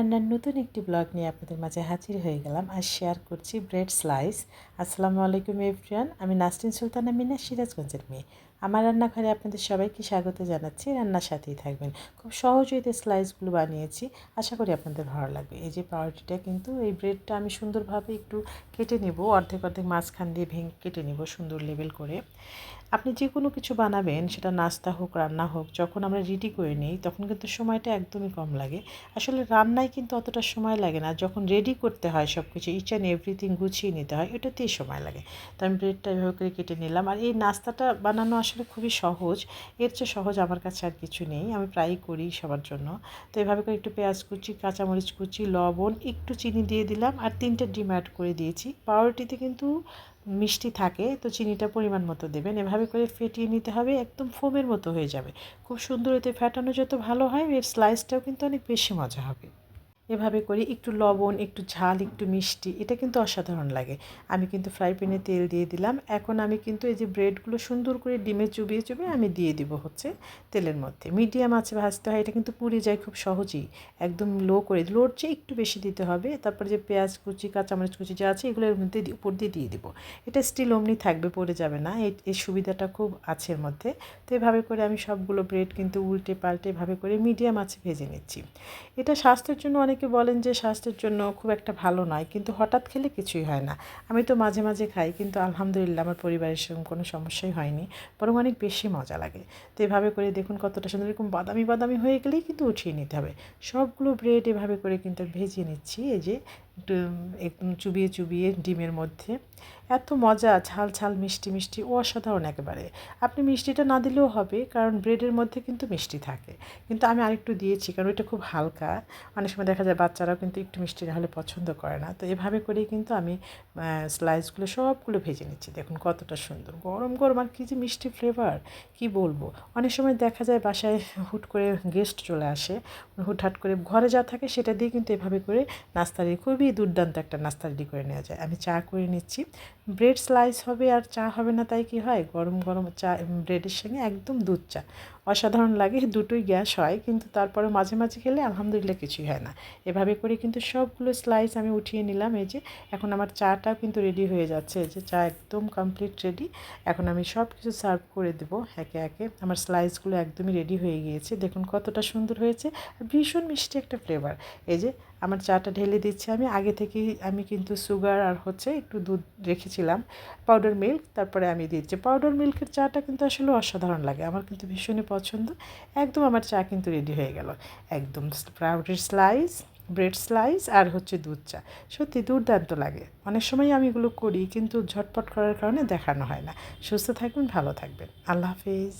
রান্নার নতুন একটি ব্লগ নিয়ে আপনাদের মাঝে হাজির হয়ে গেলাম। আর শেয়ার করছি ব্রেড স্লাইস। আসসালামু আলাইকুম এভরিওয়ান, আমি নাসরিন সুলতানা মিনা, সিরাজগঞ্জের মেয়ে। আমার রান্নাঘরে আপনাদের সবাইকে স্বাগত জানাচ্ছি। রান্নার সাথেই থাকবেন। খুব সহজেই এই স্লাইসগুলো বানিয়েছি, আশা করি আপনাদের ভালো লাগবে। এই যে পাউরুটিটা, কিন্তু এই ব্রেডটা আমি সুন্দরভাবে একটু কেটে নেব, অর্ধেক অর্ধেক মাঝখান দিয়ে ভেঙে কেটে নেব সুন্দর লেবেল করে। আপনি যে কোনো কিছু বানাবেন, সেটা নাস্তা হোক রান্না হোক, যখন আমরা রেডি করে নিই তখন কিন্তু সময়টা একদমই কম লাগে। আসলে রান্নায় কিন্তু অতটা সময় লাগে না, যখন রেডি করতে হয় সব কিছু ইচ অ্যান্ড এভরিথিং গুছিয়ে নিতে হয়, এটাতেই সময় লাগে। তো আমি ব্রেডটা এভাবে করে কেটে নিলাম। আর এই নাস্তাটা বানানো আসলে খুবই সহজ, এর চেয়ে সহজ আমার কাছে আর কিছু নেই, আমি প্রায়ই করি সবার জন্য। তো এভাবে করে একটু পেঁয়াজ কুচি, কাঁচামরিচ কুচি, লবণ, একটু চিনি দিয়ে দিলাম, আর 3টে ডিম অ্যাড করে দিয়েছি। পাউরুটিতে কিন্তু মিষ্টি থাকে, তো চিনিটা পরিমাণ মতো দেবেন। এভাবে করে ফেটিয়ে নিতে হবে, একদম ফোমের মতো হয়ে যাবে। খুব সুন্দর, এতে ফেটানো যত ভালো হয় এর স্লাইসটাও কিন্তু অনেক বেশি মজা হবে। এভাবে করে একটু লবণ, একটু ঝাল, একটু মিষ্টি, এটা কিন্তু অসাধারণ লাগে। আমি কিন্তু ফ্রাই প্যানে তেল দিয়ে দিলাম। এখন আমি কিন্তু এই যে ব্রেডগুলো সুন্দর করে ডিমে চুবিয়ে চুবিয়ে আমি দিয়ে দিব হচ্ছে তেলের মধ্যে। মিডিয়াম আঁচে ভাজতে হয়, এটা কিন্তু পুড়ে যায় খুব সহজেই। একদম লো করে, লোর চেয়ে একটু বেশি দিতে হবে। তারপরে যে পেঁয়াজ কুচি, কাঁচামরিচ কুচি যা আছে এগুলো এর মধ্যে উপর দিয়ে দিয়ে দিব। এটা স্টিল অমনি থাকবে, পড়ে যাবে না, এই সুবিধাটা খুব আছে এর মধ্যে। তো এভাবে করে আমি সবগুলো ব্রেড কিন্তু উল্টে পাল্টে এভাবে করে মিডিয়াম আঁচে ভেজে নিচ্ছি। এটা স্বাস্থ্যের জন্য, অনেকে বলেন যে স্বাস্থ্যের জন্য খুব একটা ভালো নয়, কিন্তু হঠাৎ খেলে কিছুই হয় না। আমি তো মাঝে মাঝে খাই, কিন্তু আলহামদুলিল্লাহ আমার পরিবারের সঙ্গে কোনো সমস্যাই হয়নি, বরং অনেক বেশি মজা লাগে। তো এভাবে করে দেখুন কতটা সুন্দর, এরকম বাদামি বাদামি হয়ে গেলেই কিন্তু উঠিয়ে নিতে হবে। সবগুলো ব্রেড এভাবে করে কিন্তু ভেজিয়ে নিচ্ছি, এই যে একদম চুবিয়ে চুবিয়ে ডিমের মধ্যে। এত মজা, ঝাল ঝাল মিষ্টি মিষ্টি, অসাধারণ একেবারে। আপনি মিষ্টিটা না দিলেও হবে, কারণ ব্রেডের মধ্যে কিন্তু মিষ্টি থাকে, কিন্তু আমি আরেকটু দিয়েছি কারণ এটা খুব হালকা। অনেক সময় দেখা যায় বাচ্চারাও কিন্তু একটু মিষ্টি না হলে পছন্দ করে না। তো এভাবে করেই কিন্তু আমি স্লাইসগুলো সবগুলো ভেজে নিচ্ছি। দেখুন কতটা সুন্দর গরম গরম, আর কী যে মিষ্টি ফ্লেভার, কি বলবো। অনেক সময় দেখা যায় বাসায় হুট করে গেস্ট চলে আসে, হুটহাট করে ঘরে যা থাকে সেটা দিয়ে কিন্তু এভাবে করে নাস্তা রেডি, খুবই দুর্দান্ত একটা নাস্তা রেডি করে নেওয়া যায়। আমি চা করে নিচ্ছি। ব্রেড স্লাইস হবে আর চা হবে না তাই কি হয়, গরম গরম চা ব্রেডের সঙ্গে একদম দুধ চা অসাধারণ লাগে। দুটোই গ্যাস হয়, কিন্তু তারপরে মাঝে মাঝে খেলে আলহামদুলিল্লাহ কিছুই হয় না। এভাবে করে কিন্তু সবগুলো স্লাইস আমি উঠিয়ে নিলাম। এই যে এখন আমার চাটাও কিন্তু রেডি হয়ে যাচ্ছে, এই যে চা একদম কমপ্লিট রেডি। এখন আমি সব কিছু সার্ভ করে দেবো একে একে। আমার স্লাইসগুলো একদমই রেডি হয়ে গিয়েছে, দেখুন কতটা সুন্দর হয়েছে, ভীষণ মিষ্টি একটা ফ্লেভার। এই যে আমার চাটা ঢেলে দিচ্ছি আমি। আগে থেকেই আমি কিন্তু সুগার আর হচ্ছে একটু দুধ রেখেছিলাম, পাউডার মিল্ক, তারপরে আমি দিচ্ছি। পাউডার মিল্কের চাটা কিন্তু আসলে অসাধারণ লাগে, আমার কিন্তু ভীষণই পছন্দ। একদম আমার চা কিন্তু রেডি হয়ে গেল, একদম পাউরুটির স্লাইস, ব্রেড স্লাইস আর হচ্ছে দুধ চা, সত্যি দুর্দান্ত লাগে। অনেক সময় আমি এগুলো করি, কিন্তু ঝটপট করার কারণে দেখানো হয় না। সুস্থ থাকবেন, ভালো থাকবেন, আল্লাহ হাফিজ।